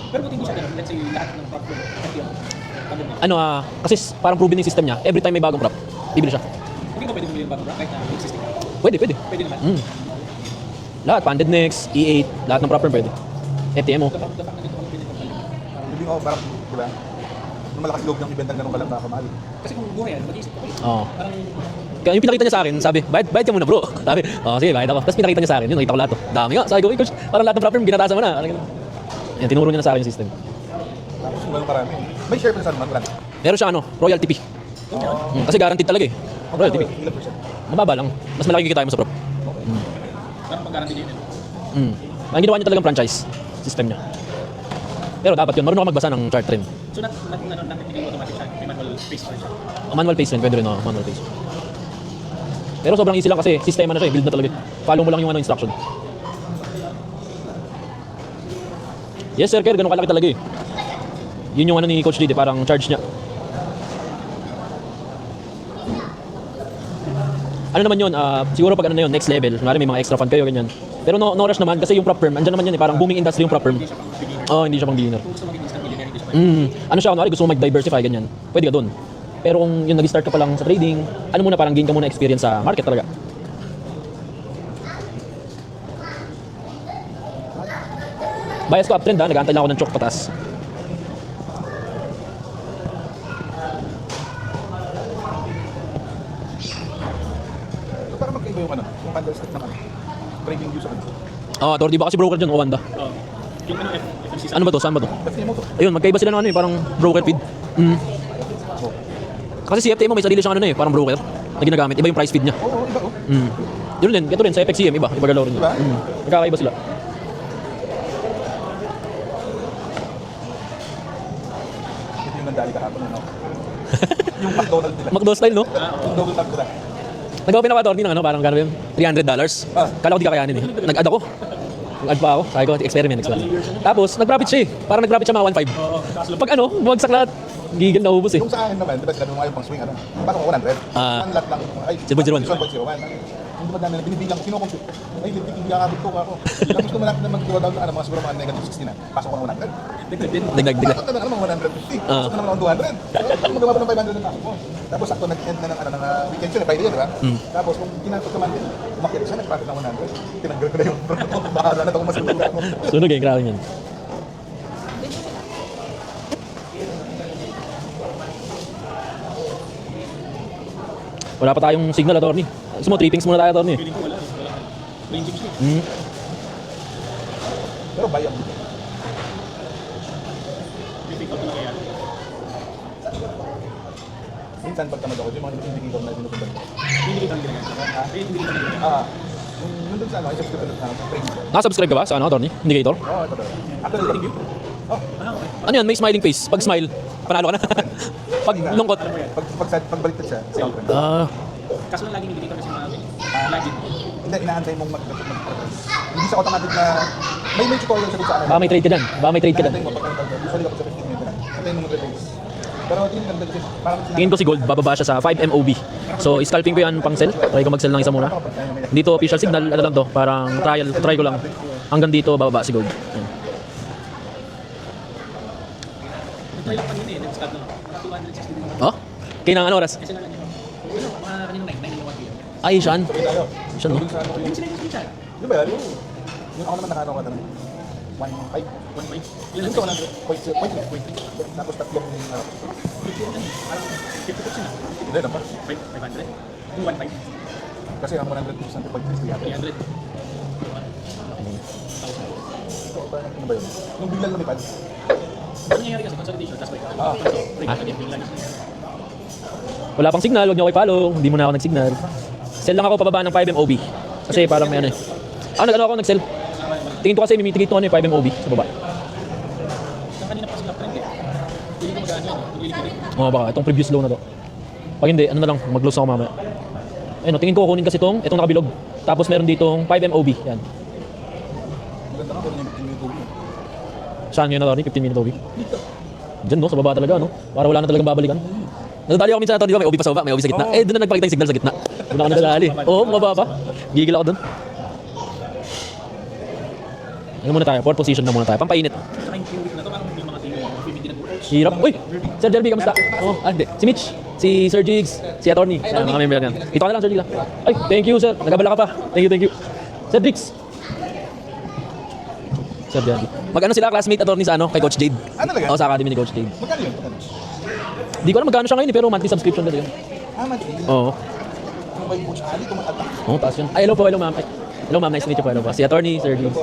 Pero kung hindi siya ganun, let's say lahat ng prop flow, Kasi parang proven yung system niya, every time may bagong prop, bibili siya. hindi ba pwede bumili ng bagong prop kahit na existing? Pwede. Pwede naman. Lahat, funded next, E8, lahat ng prop firm pwede. FTMO. The fact na dito ako pinili ng value. Hindi ko parang, di ba? Nung malakas loob ng ibenta ganun ka lang kamahal. Kasi kung mura yan, mag-iisip ko. Oo. Parang Kaya yung pinakita niya sa akin, sabi, bayad ka muna bro. Sabi, sige, bayad ako. Tapos pinakita niya sa akin, yun, nakita ko lahat to. Dami nga, sabi ko, Coach, parang lahat ng prop firm, binatasan mo na. Parang ganun. Yan, tinuro niya na sa akin yung system. Tapos yung ganun karami. May share pa sa naman, wala. Meron siya royalty fee. Kasi guaranteed talaga eh. Royalty fee. Ilan percent? Mababa lang. Mas malaki kikita mo sa prop. parang pag-guarantee niya yun. Ang ginawa niya talagang franchise system niya. Pero dapat yun, marunong ka magbasa ng chart trend. So not technically automatic siya, may manual space pa siya. Manual pace rin, pwede rin manual pace. Pero sobrang easy lang kasi sistema na siya, build na talaga. Follow mo lang yung instruction. Yes sir, ganun kalaki talaga eh. Yun yung ni Coach Dede, parang charge niya. Ano naman yun, siguro pag ano na yun, next level, may mga extra fund kayo, ganyan. Pero no rush naman kasi yung prop firm, andyan naman yan eh, parang booming industry yung prop firm. Hindi siya pang beginner. Kung gusto maging instant millionaire, hindi siya Ano siya, gusto mo mag-diversify, ganyan. Pwede ka dun. Pero kung yung nag-start ka pa lang sa trading, ano muna, parang gain ka muna experience sa market talaga. Bias ko uptrend nag-aantay lang ako ng choke patas. So parang magkaiba yung yung candlestick naman. Trading view sa kanila. Tor, di ba kasi broker dyan, o Wanda? Yung ano, Ano ba to? Saan ba to? Kasi mo to. Ayun, magkaiba sila ng ano eh, parang broker feed. Kasi si FTM mo may sarili siyang ano na eh, parang broker na ginagamit. Iba yung price feed niya. Oo, iba oh. Yun din, ito rin sa FXCM, iba galaw rin. Diba? Nagkakaiba sila. Ito yung nandali kahapon. Ano? Yung McDonald's nila. McDo style, no? Yung double tap ko na. Nag-open ako attorney ng ano, parang gano'n yun, $300. Kala ko di kakayanin eh. Nag-add ako. Nag-add pa ako. Sabi ko, experiment. Tapos, nag-profit siya eh. Parang nag-profit siya mga 1.5. Pag ano, bumagsak lahat. Gigil na ubus eh. Yung sa akin naman, diba sinabi mo nga yung pang swing, ano? Pasok ko 100. One lot lang. Ay, 0.01. 1.01. Hindi ba dami na binibilang, kinukompute. Ay, hindi akabot ko ako. Tapos ko malapit na mag-draw down ng ano, mga siguro mga negative 60 na. Pasok ko ng 100. Dagdag. Pasok na ng 150. Pasok na naman ng 200. Tapos magawa pa ng 500 ng pasok mo. Tapos sakto nag-end na ng ano, ng weekend yun, Friday yun, diba? Tapos kung ginagawa ko man din, umakyat siya, nag-profit ng 100. Tinanggal ko na yung bahala na ito kung masunod ako. Sunog eh, grabe yan. Wala pa tayong signal, attorney. Gusto mo, 3 pings muna tayo, attorney. Feeling ko wala. Ranging siya. Pero bayang. May pick up na kaya. Minsan pag tamad ako, yung mga indicator na sinusundan ko. Hindi kita ang ginagawa. Hindi kita ang ginagawa. Yung doon sa ano, i-subscribe na training ko. Nakasubscribe ka ba sa ano, attorney? Indicator? Oo, ito daw. Actually, thank you. Oh, Ano yan? May smiling face. Pag smile, panalo ka na. Pag lungkot. pagbaliktad siya, sale trend. Kaso lang laging indicator kasi mga lagi. Hindi, inaantay mong hindi siya automatic na, may tutorial siya doon sa ano. Baka may trade ka dyan. Baka may trade ka dyan. Inaantay mo, usually kapag sa 15 minutes na, antayin mo mag-release. Pero hindi naganda kasi, parang Tingin ko si Gold, bababa siya sa 5 MOB. So, scalping ko yan pang sell. Try ko mag-sell ng isa muna. Dito official signal, ano lang to, parang try ko lang. Hanggang dito, bababa si Gold. Yan. Nag-try lang kanina eh. Nag-start na. Naka 260 din. Oh? Kailangan ano oras? Kasi na lang yun. Ano, mga kaninang 9 yung 1 PM. Ay, Sean. tayo. Sean, no? Doon sa ano, Yung sila yung screenshot. di ba yan? Yung ako naman nakano ka tanong. 1.5. 1.5. Yun ito, 100.3. Tapos tatlong, 50% na. hindi naman. 500. Yung 1.5. Kasi ang 100% yung 560 yata. 300. Ito, ano ba yun? Nung biglang lumipad, Ang nangyayari kasi consolidation, tapos break. So, break na din yung line. Wala pang signal, huwag niyo ako i-follow. Hindi mo na ako nag-signal. Sell lang ako pababa ng 5 MOB. Kasi parang may ano eh. Nag-ano ako nag-sell. Tingin ko kasi mimitigate ko ano yung 5 MOB sa baba. Nang kanina pa sila trend eh. Hindi ko mag-ano yun. Nililiquidate. Baka itong previous low na to. Pag hindi, ano na lang, mag-close ako mamaya. Ayun, tingin ko kunin kasi itong nakabilog. Tapos meron ditong 5 MOB. Yan. maganda ka, kunin yung 15 minute ulit. Saan yun na to? 15 minute OB? Diyan no, sa baba talaga no. Para wala na talagang babalikan. Nadali ako minsan na to, di ba? May OB pa sa baba, may OB sa gitna. Eh, doon na nagpakita yung signal sa gitna. Doon ako nadali. Oo, mababa pa. Gigil ako doon. Ano muna tayo? 4th position na muna tayo. Pampainit. Saka yung few week na to, parang may mga team yung PPT na bukas. Hirap. Uy! Sir Jerby, kamusta? Oh, hindi. Si Mitch. Si Sir Jigs. Si Attorney. Mga member yan. Dito ka na lang, Sir Jigs. Ay, thank you, sir. Nagabala ka pa. Thank you. Sir Jigs. Sir Jerby. Mag-ano sila, classmate attorney sa ano? Kay Coach Jade. Ah, talaga? Oo, sa academy ni Coach Jade. Magkano yun? Magkano? Di ko alam magkano siya ngayon eh, pero monthly subscription na yun. Matthew. Oo. Kung may Coach Ali, tumatak. Oo, taas yun. Ay, hello po, hello ma'am. Ay, hello ma'am, nice to meet you po. Hello po. Si attorney, Sir Jigs.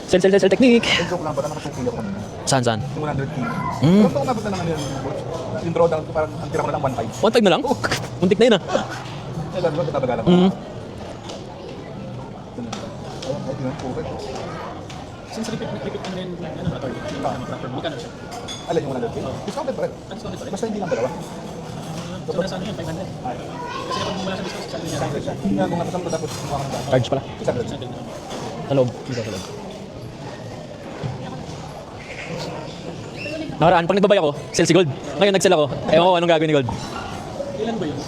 Sell technique. Yung joke lang, baka nakasuki ako kanina. Saan? Yung 100K. Pero ito umabot na naman yung Coach. Yung drawdown ko, parang ang tira ko na lang 1.5. 1.5 na lang? Muntik na yun ah. Eh, lalo ba, tatagalan ko. Mm. Ayun, ay, yun, correct. Since repeat na rin, ano, attorney, yung proper, magkano siya? Alin yung 100K? Discounted pa rin. Discounted pa rin. Basta hindi lang dalawa. So, nasa ano yun, 500. Kasi kapag mula sa discount, sabi niya, Discounted siya. Yung kung nakasama ko tapos kumuha ka ng data. Charge pala. Discounted. 100 na. Sa loob. Dito sa loob. Nakaraan, pag nagbabay ako, sell si Gold. Ngayon nag-sell ako. Ewan ko anong gagawin ni Gold. Ilan ba yun?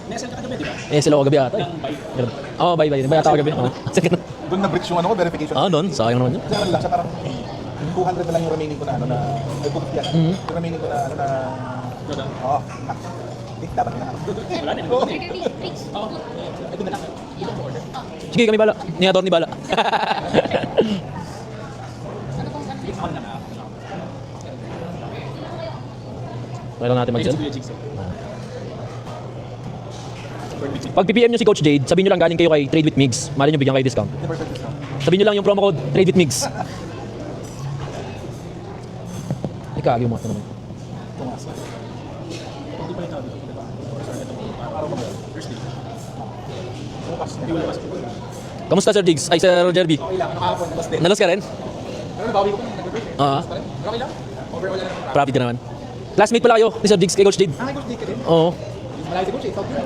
Nesel ka kagabi, di ba? Sell ako gabi ata. Ng buy. Ganun. Oo, bye. Bye ata ako gabi. Oo. Doon na-breach yung ano ko, verification. Doon. Sayang naman yun. Kaya lang siya parang 200 na lang yung remaining ko na ano na ay book yan. Yung remaining ko na ano na Drawdown. oo. Dapat na. Wala na, Oo. nilagay na. Oo. Ay, doon na lang. Dito ko order. Sige, kami bala. Ni attorney bala. Ako na. Kailan natin Ayun si mag-sell? Kuya Jigs. Pag PPM nyo si Coach Jade, sabihin nyo lang galing kayo kay Trade with Migs. Mali nyo bigyan kayo discount. Hindi perfect discount. Sabihin nyo lang yung promo code Trade with Migs. Ikaw, yung mga ito naman. Tumas. Hindi pa yung tawag dito. Araw ba? Thursday. Bukas Hindi na. wala pas. Kamusta Sir Jigs? Ay, Sir Jerby? Okay lang, nakahapon, basta din. Nalas ka rin? Pero nabawi ko pa, nag-break. Oo. Okay lang. Overall na lang. Profit ka naman. Classmate pala kayo ni Sir Jigs kay Coach Jade. Ah, Coach Dick ka din. Oo. Malayo si Coach, South Korea.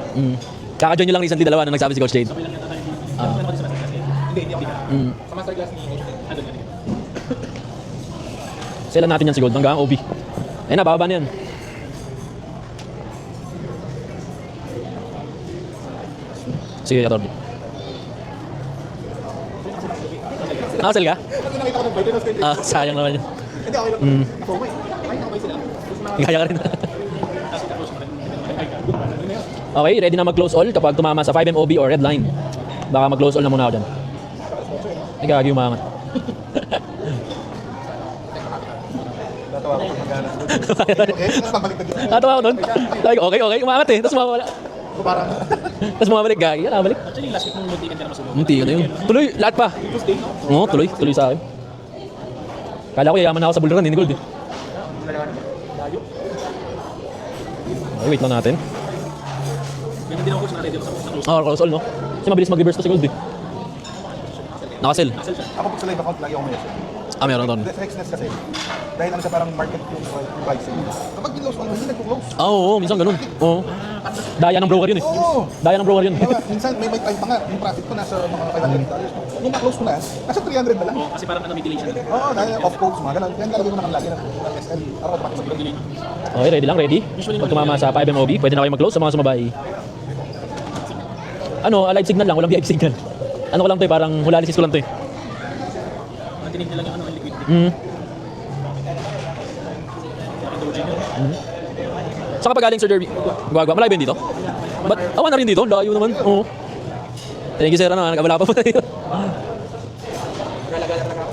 Kaka-join nyo lang recently dalawa na nagsabi si Coach Jade. Sabay lang yata tayo dito. Ano ba sa master class? Hindi ako. Sa masterclass ni Coach Dick. Ano ganito? Sailan natin yan si Gold hanggang OB. Ayun na, bababa na yan. Sige, Atorbi. Nakasal ka? Kasi nakita ko ng birthday, tapos 20. Ah, sayang naman yun. Hindi, okay lang. FOMO eh. Ay, nakabay sila. Kaya ka rin. Okay, ready na mag-close all kapag tumama sa 5 MOB or red line. Baka mag-close all na muna ako dyan. Ay, gagi umangat. Natawa ko pag magana. Okay, tapos pabalik na dito. Natawa ako nun. Sabi ko, okay, umangat eh. Tapos mawawala. So parang, Tapos mabalik, gagi. Yan, nabalik. Actually, last week nung muntikan ka na masulong. Munti, ano yun. Tuloy, lahat pa. Tuesday, no? Oo, tuloy sa akin. Kala ko yayaman na ako sa bullrun, hindi gold eh. Okay, wait lang natin. Ganun din ako coach natin dito sa close. Ah, close all, no? Kasi mabilis mag-reverse to si gold eh. Nakasell. Cancel siya. Ako pag sa live account, lagi ako may Ah, meron doon. Sa Xness kasi, dahil ano siya parang market yung pricing. Kapag in-close mo, hindi nag-close. Ah, oo, minsan ganun. Oo. Daya ng broker yun eh. Oo. Daya ng broker yun. Diba, minsan may time pa nga, yung profit ko nasa mga $500. Nung na-close ko na, nasa 300 na lang. Oo, kasi parang ano, may delay siya. Oo, dahil off-codes, mga ganun. Kaya nalagay ko na lagi ng SL. Araw ko sa delay. Okay, ready lang, ready. Pag tumama sa 5 MOB, pwede na kayo mag-close sa mga sumabay. Ano, live signal lang, walang VIP signal. Ano ko lang to eh, parang hulalisis ko lang to eh. Matinig na lang yung ano, yung liquidity. Doji nyo. Saan ka pa galing, Sir Derby? Guagua, malayo ba yun dito? Ba't awan na rin dito? Layo naman. Oo. Thank you, sir. Ano, nagkabala pa po tayo.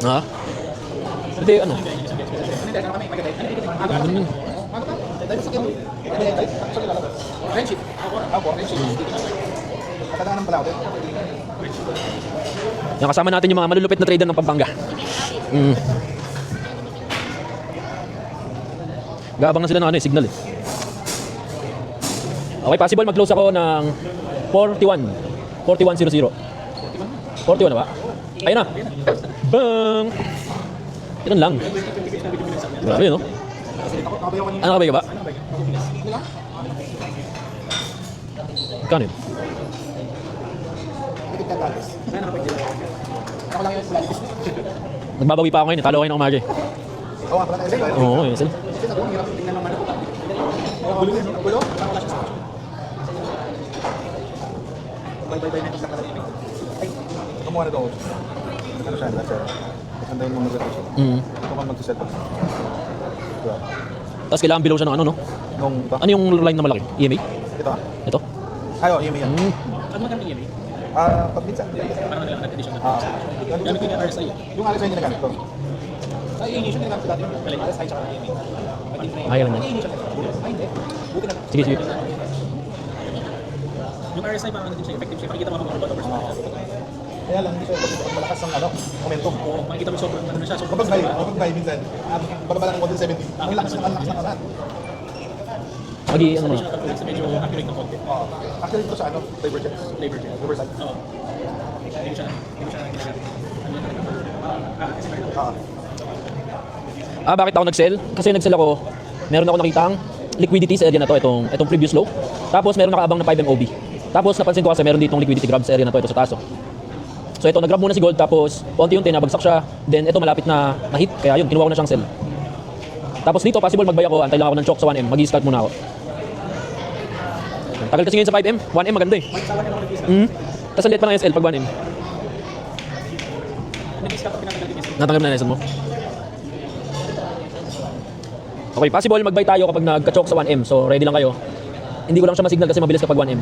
Ha? Hindi, ano? Ano yun? Friendship. Ako, friendship. Katadaanan pala ako. Yan, kasama natin yung mga malulupit na trader ng Pampanga. Gaabang na sila ng ano eh, signal eh. Okay, possible mag-close ako ng 41. 41.00. 41 na ba? Ayun na. Bang! Ganun lang. Grabe, no? Ano kabay ka ba? Kano yun? Nagbabawi pa ako ngayon, talo kayo ng umaga eh. Oo nga pala, SL. Oo, yes. Kasi ako, hirap tingnan naman ako. Gulo yun, gulo. Bye-bye na ito sa kalagay. Ay, kumuha na doon. Ano siya, nasa. Maganda yung mga reservation. Ito ka mag-set. Diba? Tapos kailangan below siya ng ano, no? Nung ito. Ano yung line na malaki? EMA? Ito ah. Ito? Ay, oh, EMA yan. Ano magkano yung EMA? Pag minsan. Parang naglang nag-addition na. Ah. Gamit ko yung RSI. Yung RSI yung ginagamit ko. Ay, yung initial ginagamit ko dati. RSI tsaka EMA. Kaya lang yan. Ay, hindi. Buti na. Sige, sige. Yung RSI parang ano din siya, effective siya. Makikita mo kung ano ba ito versus Kaya lang, hindi siya pag malakas ang momentum. Oo, makikita mo sobrang ano na siya. Sobrang Kapag buy, minsan, bababa lang ng 170. Ang lakas ng lahat. Magi, ano na? additional calculates, medyo accurate ng konti. Actually, ito sa divergence. Labor check. Riverside. Oo. Hindi ko siya ginagawa. Ano yun talaga? Kasi meron. Bakit ako nag-sell? Kasi nag-sell ako, meron ako nakitang liquidity sa area na to, itong previous low. Tapos meron nakaabang na 5 MOB. Tapos napansin ko kasi meron ditong liquidity grab sa area na to, ito sa taso. So ito, nag-grab muna si Gold, tapos unti-unti nabagsak siya. Then ito malapit na hit, kaya yun, kinuha ko na siyang sell. Tapos dito, possible mag-buy ako, antay lang ako ng chok sa 1M, mag-i-scalp muna ako. Tagal kasi ngayon sa 5M, 1M maganda eh. Tapos ang liit pa ng SL pag 1M. Nag-iscap pa pinatanggal din yung Natanggap na lesson mo. Okay, possible mag-buy tayo kapag nagka-choke sa 1M. So ready lang kayo. Hindi ko lang siya ma-signal kasi mabilis kapag 1M.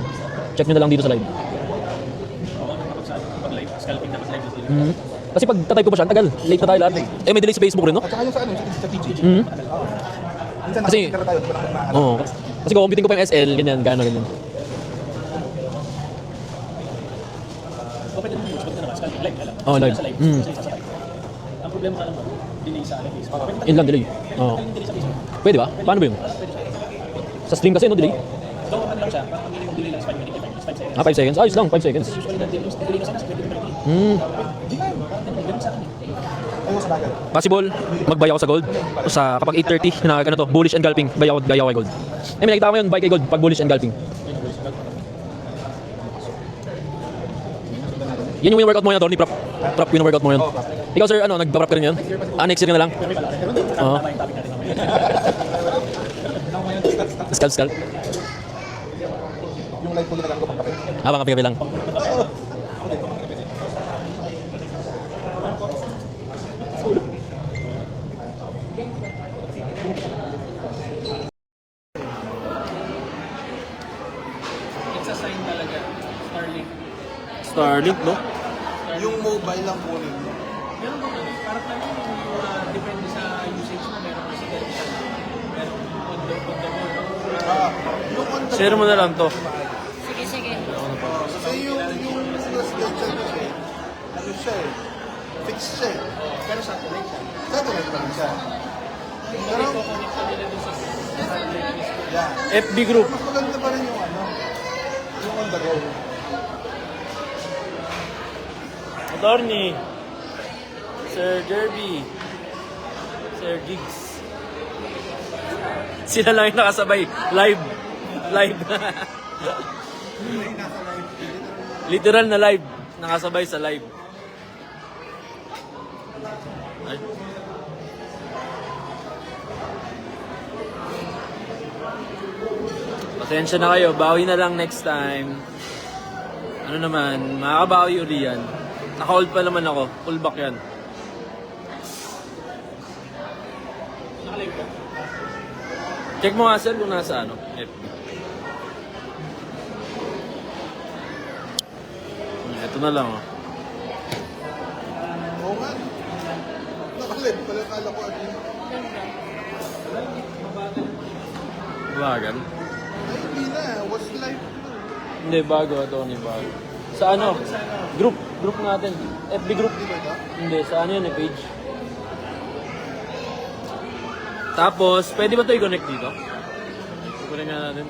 Check nyo na lang dito sa live. pag-live. Scalping dapat live na sila. Kasi pag tatype ko pa siya, ang tagal. Late na tayo lahat. Eh, may delay sa Facebook rin, no? At saka yung sa sa TG. Minsan Kasi- nakikita tayo, di ba na Oo. Kasi kung computing ko pa yung SL, ganyan, gano'n, ganyan. Oh, live. Sa live. Mm. Sa sasakay. Ang problema ka lang mo, delay sa Facebook. Yun lang, delay. Oo. Yung delay sa Facebook. Pwede ba? Paano ba yun? Pwede siya. Sa stream kasi, no, delay? So, ano lang siya, parang minimum delay lang is 5 minutes, 5 seconds. Ah, 5 seconds. Ayos lang, 5 seconds. Usually, delay kasi nasa 20 Hmm. Ganun sa akin eh. Ayun sa bagay. Possible, magbay ako sa gold. Sa kapag 8:30 na ano to, bullish and gulping, gaya ako kay gold. Eh, may nakita ko yun, buy kay gold pag bullish and gulping. Yan yung workout mo yun, Tony, prop. Prop yung workout mo yun. Ikaw sir, ano, nagpa-prop ka rin yun? Ah, next year na lang? Oo. Tama yung topic natin mamaya. Scalp, scalp. Yung live ko ginagamit ko pang kape. Habang kape-kape lang. It's a sign talaga. Starlink. Starlink, no? Yung mobile lang kunin mo. Meron ba ano? Parang lang depende sa usage mo. Meron residential. Meron on the Yung on the Share mo na lang to. Sige, sige. Kasi yung residential kasi, ano siya eh, fixed siya eh. Pero satellite siya. Satellite pa rin siya. Pero, Connect ka nila dun sa Starlink. yeah. FB group. Mas maganda pa rin yung ano, yung on the go. Attorney. Sir Derby. Sir Gigs. Sila lang yung nakasabay. Live. Live. Literal na live. Nakasabay sa live. Ay. Pasensya na kayo. Bawi na lang next time. Ano naman, makakabawi uli yan. Naka-hold pa naman ako. Full back yan. Nakalive ka? Check mo nga sir kung nasa ano, FB. Ito na lang oh. Oo nga. Nakalive pala, kala ko ano yun. Bagan. Ay, hindi na. Was live. Hindi, bago ito ni bago. Sa ano? Group. Group natin. FB group. Di ba ito? Hindi, sa ano yun eh, page. Tapos, pwede ba ito i-connect dito? I-connect nga natin.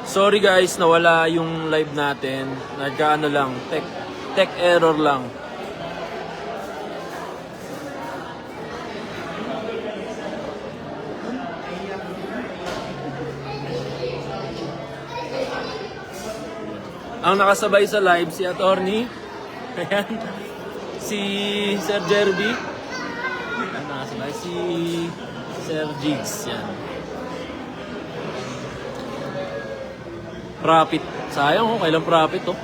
Sorry guys, nawala yung live natin. Nagkaano lang, tech error lang. Ang nakasabay sa live si Attorney. Ayan. Si Sir Jerby. Ang nakasabay si Sir Jigs. Yan. Profit. Sayang oh, kailang profit oh.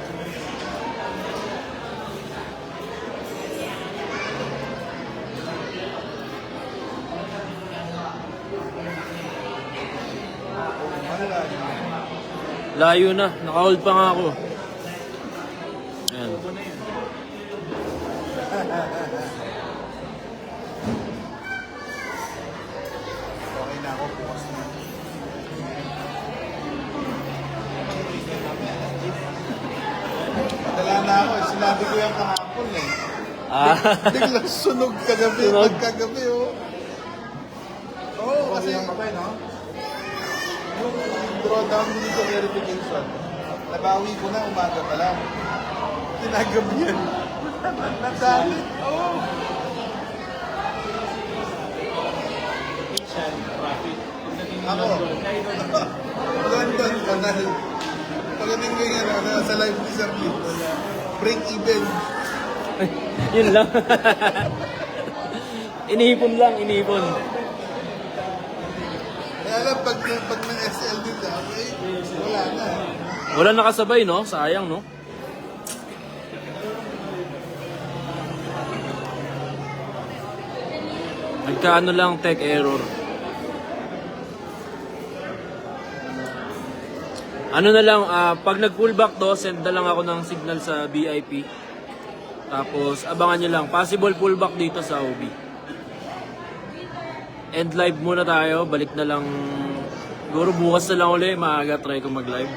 Layo na, naka-hold pa nga ako. Ayan. Okay na ako. Bukas na. Madala na ako. Sinabi ko yung kahapon eh. Ah, Biglang sunog kagabi. Sunog? Pagkagabi oh. Oo, kasi yung drawdown dito verification. Nabawi ko na umaga pa lang. Tinagabi yan. Nagalit. Oo. Ako. London, kanal. Pagdating ko yung ano, sa live ni Sir Lee. Break even. yun lang. Inihipon lang, inihipon. Kaya alam, pag ng SL din na, okay, wala na. Wala nakasabay no? Sayang no? Nagkaano lang, tech error. Ano na lang, pag nag-pullback to, send na lang ako ng signal sa BIP. Tapos, abangan nyo lang. Possible pullback dito sa OB. End live muna tayo. Balik na lang. Siguro bukas na lang ulit. Maaga try ko mag-live.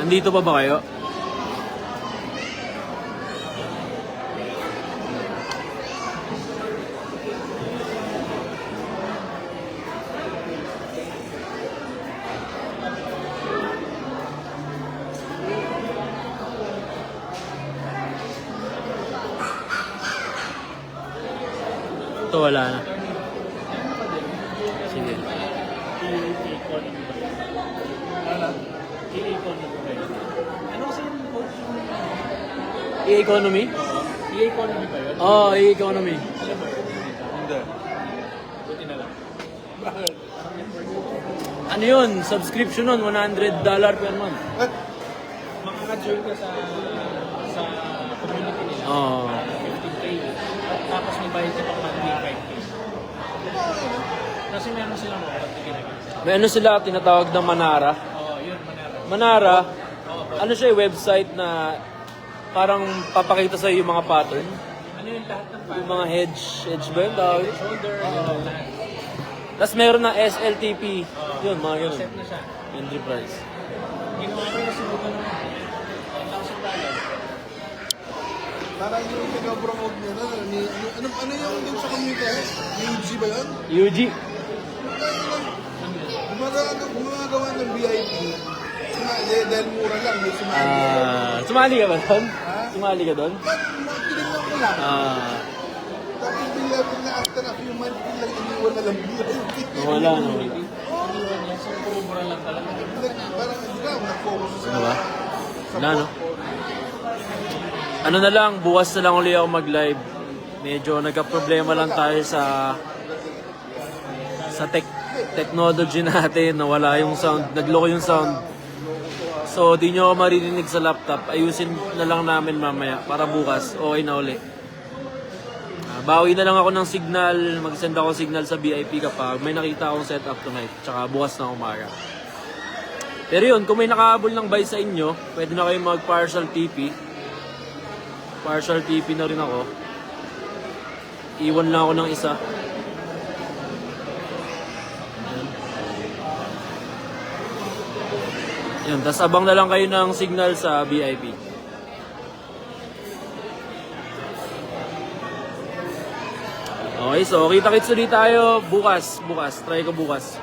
Nandito pa ba kayo? Ito wala na. Sige. E-economy? E-economy ba yun? Oo, e-economy. Hindi. Buti na lang. Ano yun? Subscription nun, $100 per month. Makaka-join ka sa community nila. Oo. 15K. Tapos may bayad ka pang monthly 5K. Kasi meron silang pag ginagawa. May ano sila, tinatawag na Manara. Oo, yun, Manara. Manara, ano siya, website na parang papakita sa yung mga pattern. Ano yung lahat ng Yung mga hedge ba yun tawag? shoulder, lahat. Tapos meron na SLTP. Yun, mga ganun. Set na siya. Entry price. Ginawa ko yung sinugan ng $1,000. Parang yung pinag-promote niya na, ano yung dun sa community? UG ba yun? UG. Gumagawa ng VIP. Dahil mura lang, may sumali. Sumali ka ba doon? Ha? Sumali ka doon? Tinignan ko lang. Tapos bigla after a few months, biglang iniwan na lang VIP. Wala, no, wala. Iniwan niya, so puro-mura lang talaga. Parang hindi ka, nag-focus sa Ano ba? Wala, no? Ano na lang, bukas na lang ulit ako mag-live. Medyo nagka-problema lang tayo sa technology natin. Nawala yung sound, nagloko yung sound. So, di nyo ako maririnig sa laptop. Ayusin na lang namin mamaya para bukas, okay na ulit. Bawi na lang ako ng signal, mag-send ako signal sa VIP kapag may nakita akong setup tonight. Tsaka bukas na umaga. Pero yun, kung may nakahabol ng buy sa inyo, pwede na kayo mag-partial TP. Partial TP na rin ako. Iwan lang ako ng isa. Yan, tas abang na lang kayo ng signal sa VIP. Okay, so kita-kits ulit tayo bukas. Try ko bukas.